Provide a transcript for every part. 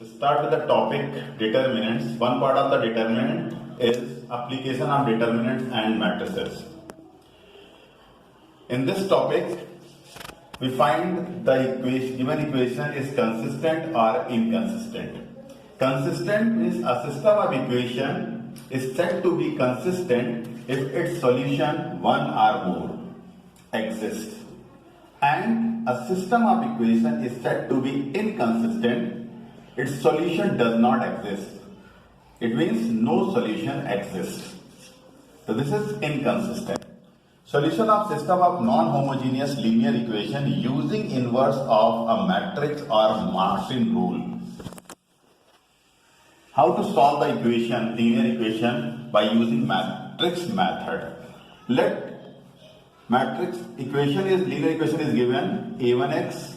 To start with the topic determinants, one part of the determinant is application of determinants and matrices. In this topic, we find the given equation is consistent or inconsistent. Consistent means a system of equation is said to be consistent if its solution one or more exists, and a system of equation is said to be inconsistent. Its solution does not exist. It means no solution exists. So this is inconsistent. Solution of system of non-homogeneous linear equation using inverse of a matrix or Martin rule. How to solve the equation, linear equation, by using matrix method. Let matrix equation is linear equation is given a1x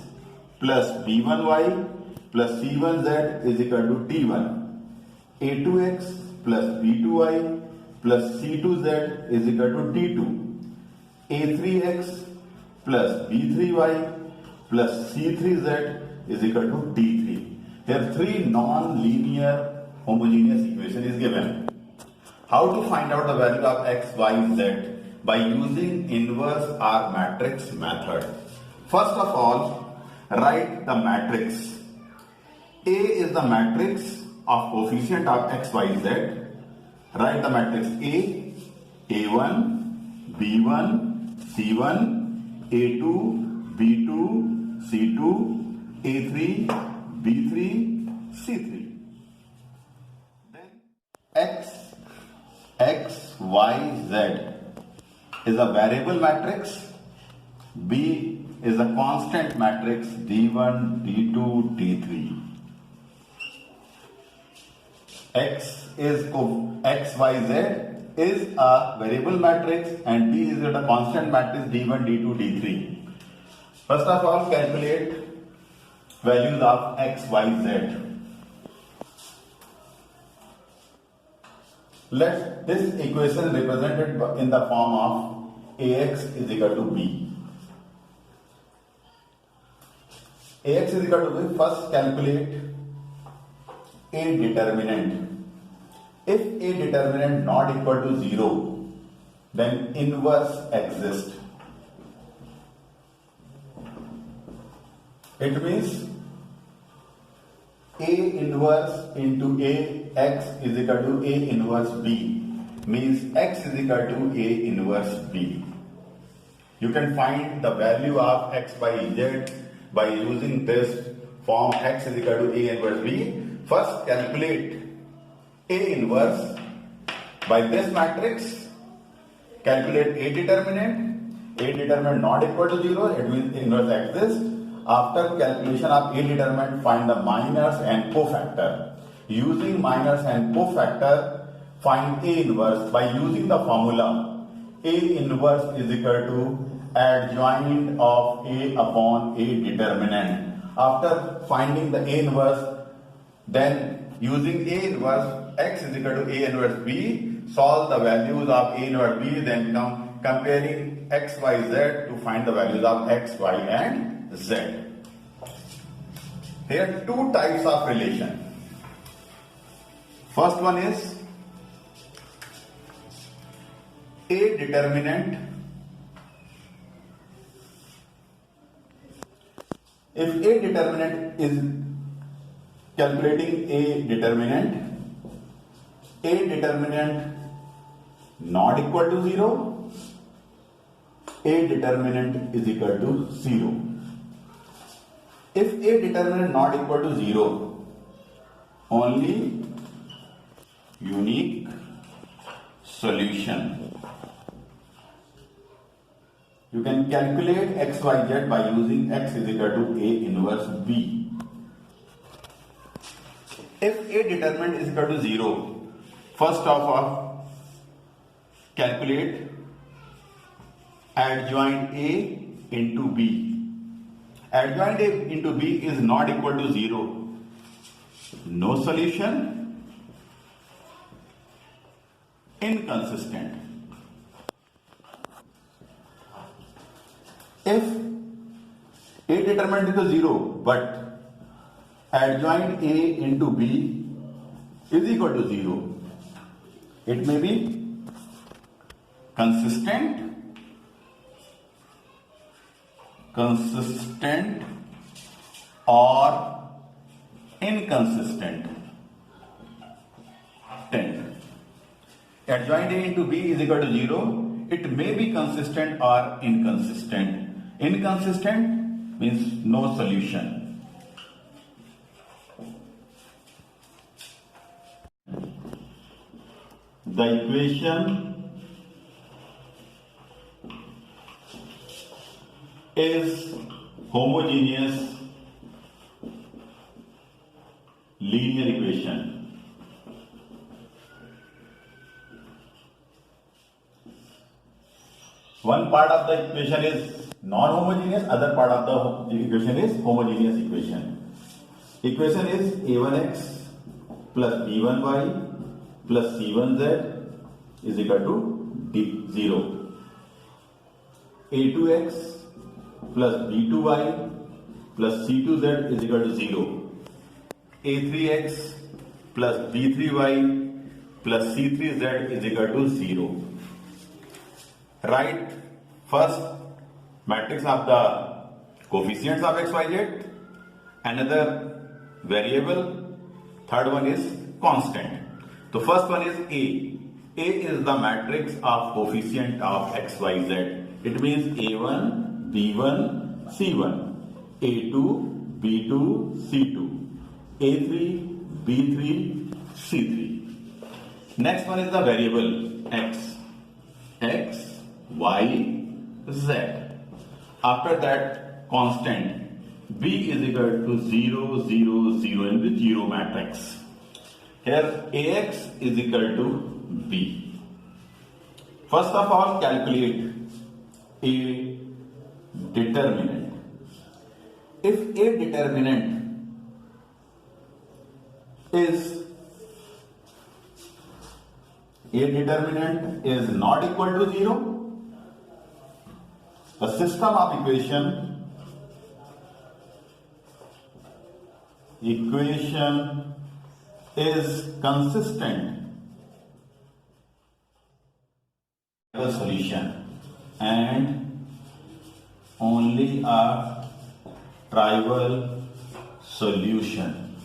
plus b1y plus c1z is equal to d1, a2x plus b2y plus c2z is equal to d2, a3x plus b3y plus c3z is equal to d3. Here three non-linear homogeneous equation is given. How to find out the value of x, y, z? By using inverse or matrix method. First of all, write the matrix. A is the matrix of coefficient of x, y, z. Write the matrix A, A1, B1, C1, A2, B2, C2, A3, B3, C3. Then X, Y, Z is a variable matrix. B is a constant matrix D1, D2, D3. X, Y, Z is a variable matrix and D is a constant matrix D1, D2, D3. First of all, calculate values of X, Y, Z. Let this equation represented in the form of Ax is equal to B. Ax is equal to B. First calculate a determinant. If a determinant not equal to 0, then inverse exists. It means A inverse into Ax is equal to A inverse B, means X is equal to A inverse B. You can find the value of X by Z by using this form X is equal to A inverse B. First calculate A inverse. By this matrix, calculate A determinant. A determinant not equal to 0, it means inverse exists. After calculation of A determinant, find the minors and cofactor. Using minors and cofactor, find A inverse by using the formula A inverse is equal to adjoint of A upon A determinant. After finding the A inverse, then using A inverse, X is equal to A inverse B, solve the values of A inverse B, then comparing X, Y, Z to find the values of X, Y and Z. Here two types of relation. First one is A determinant. If A determinant is calculating A determinant not equal to 0, A determinant is equal to 0. If A determinant not equal to 0, only unique solution. You can calculate X, Y, Z by using X is equal to A inverse B. If A determinant is equal to 0, first of all, calculate adjoint A into B. Adjoint A into B is not equal to 0. No solution, inconsistent. If A determinant is 0, but adjoint A into B is equal to 0. It may be consistent or inconsistent. Adjoint A into B is equal to 0. It may be consistent or inconsistent. Inconsistent means no solution. The equation is homogeneous linear equation. One part of the equation is non-homogeneous, other part of the equation is homogeneous equation. Equation is a1x plus b1y plus c1z is equal to 0. a2x plus b2y plus c2z is equal to 0. a3x plus b3y plus c3z is equal to 0. Write first matrix of the coefficients of x, y, z, another variable, third one is constant. The first one is A. A is the matrix of coefficient of x, y, z. It means A1, B1, C1, A2, B2, C2, A3, B3, C3. Next one is the variable x. X, y, z. After that, constant b is equal to 0, 0, 0 in the 0 matrix. Here ax is equal to b. First of all, calculate a determinant. If a determinant is not equal to 0, the system of equation is consistent with solution and only a trivial solution.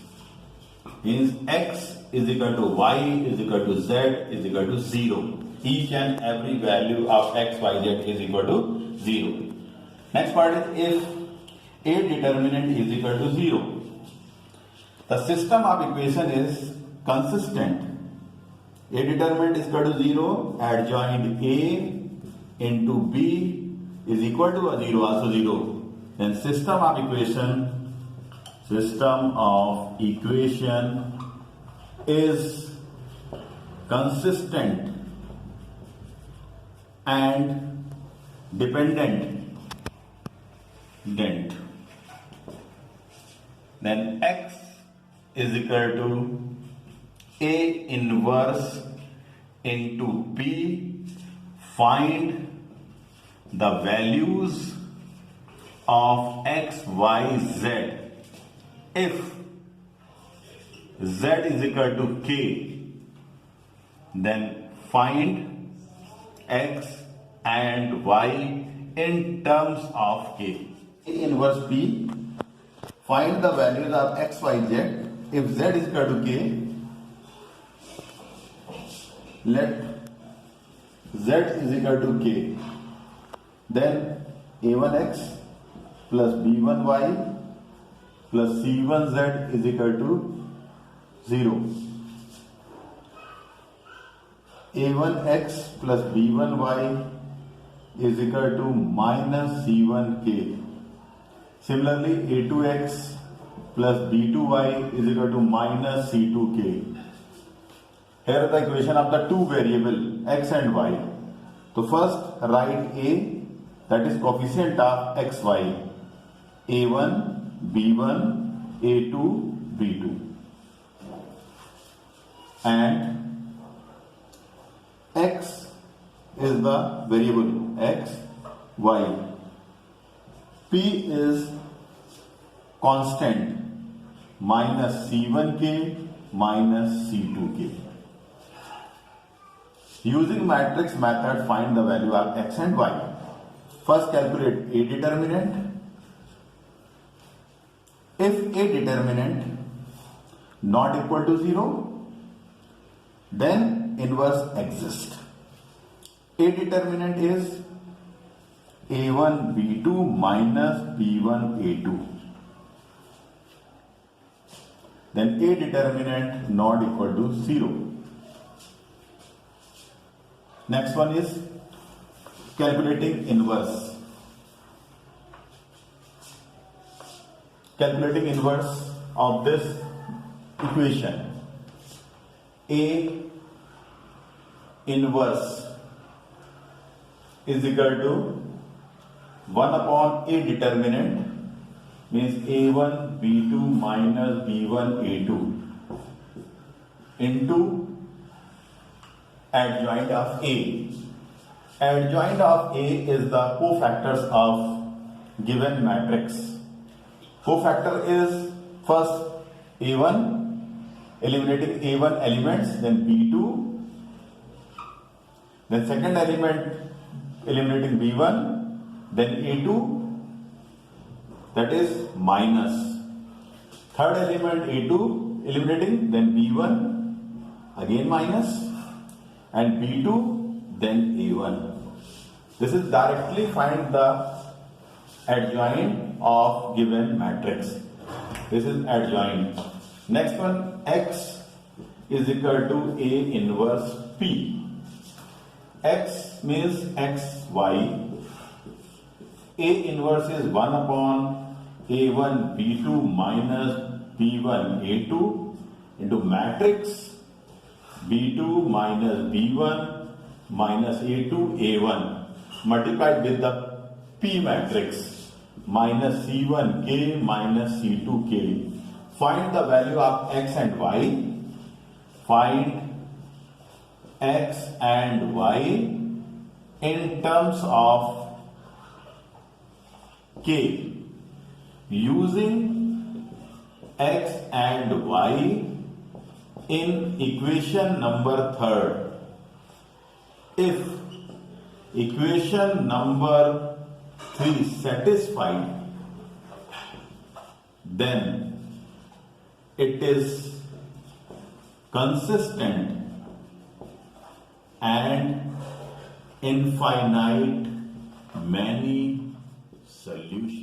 Means x is equal to y is equal to z is equal to 0. Each and every value of x, y, z is equal to 0. Next part is if a determinant is equal to 0. The system of equation is consistent. A determinant is equal to 0, adjoint A into B is equal to 0, also 0. Then system of equation is consistent and dependent. Then x is equal to A inverse into B. Find the values of x, y, z. If z is equal to k, then find x and y in terms of k. A inverse B. Find the values of x, y, z. If z is equal to k, let z is equal to k. Then a1x plus b1y plus c1z is equal to 0. a1x plus b1y is equal to minus c1k. Similarly, a2x plus b2y is equal to minus c2k. Here is the equation of the two variable x and y. So first write a, that is coefficient of xy, a1, b1, a2, b2, and x is the variable x, y. P is constant, minus C1k minus C2k. Using matrix method, find the value of x and y. First calculate A determinant. If A determinant not equal to 0, then inverse exists. A determinant is A1 B2 minus B1 A2. Then A determinant not equal to 0. Next one is calculating inverse. Calculating inverse of this equation. A inverse is equal to 1 upon A determinant, means A1 B2 minus B1 A2 into adjoint of A. Adjoint of A is the cofactors of given matrix. Cofactor is first A1, eliminating A1 elements, then B2, then second element eliminating B1, then A2, that is minus. Third element A2 eliminating, then B1, again minus, and B2, then A1. This is directly find the adjoint of given matrix. This is adjoint. Next one, x is equal to A inverse P. X means xy. A inverse is 1 upon A1 B2 minus B1 A2 into matrix B2 minus B1 minus A2 A1 multiplied with the P matrix minus C1k minus C2k. Find the value of x and y. Find x and y in terms of k. Using x and y in equation number 3rd. If equation number 3 satisfied, then it is consistent and infinite many solutions.